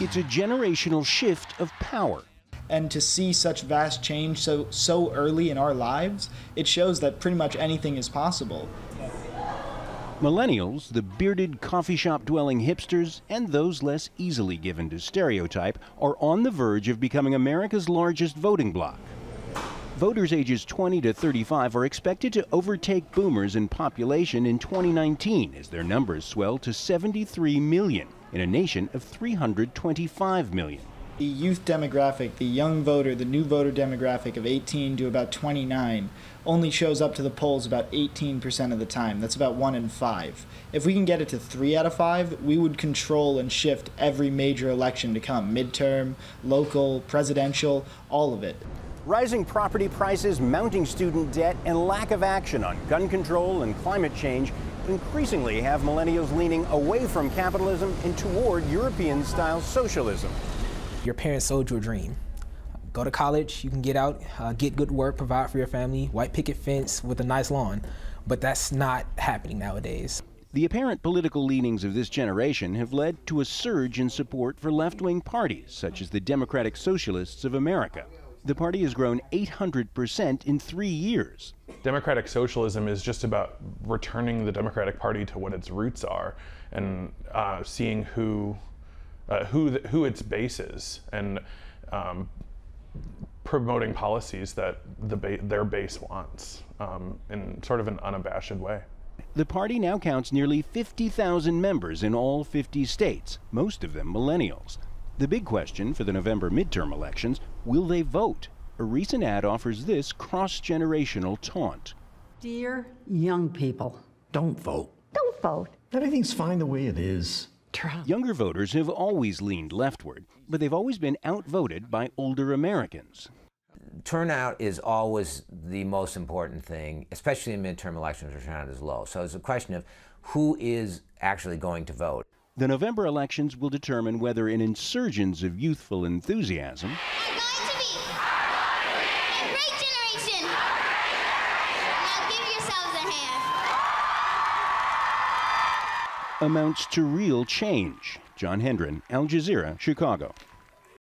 It's a generational shift of power. And to see such vast change so early in our lives, it shows that pretty much anything is possible. Millennials, the bearded coffee shop dwelling hipsters, and those less easily given to stereotype, are on the verge of becoming America's largest voting bloc. Voters ages 20 to 35 are expected to overtake boomers in population in 2019 as their numbers swell to 73 million in a nation of 325 million. The youth demographic, the young voter, the new voter demographic of 18 to about 29 only shows up to the polls about 18% of the time. That's about 1 in 5. If we can get it to 3 out of 5, we would control and shift every major election to come. Midterm, local, presidential, all of it. Rising property prices, mounting student debt, and lack of action on gun control and climate change increasingly have millennials leaning away from capitalism and toward European-style socialism. Your parents sold you a dream. Go to college, you can get out, get good work, provide for your family, white picket fence with a nice lawn. But that's not happening nowadays. The apparent political leanings of this generation have led to a surge in support for left-wing parties, such as the Democratic Socialists of America. The party has grown 800% in 3 years. Democratic socialism is just about returning the Democratic Party to what its roots are and seeing who its base is, and promoting policies that their base wants in sort of an unabashed way. The party now counts nearly 50,000 members in all 50 states, most of them millennials. The big question for the November midterm elections, will they vote? A recent ad offers this cross-generational taunt. Dear young people, don't vote. don't vote. Everything's fine the way it is. Trump. Younger voters have always leaned leftward, but they've always been outvoted by older Americans. Turnout is always the most important thing, especially in midterm elections where turnout is low. So it's a question of who is actually going to vote. The November elections will determine whether an insurgence of youthful enthusiasm We're going to be a great generation. Now give yourselves a hand. amounts to real change. John Hendren, Al Jazeera, Chicago.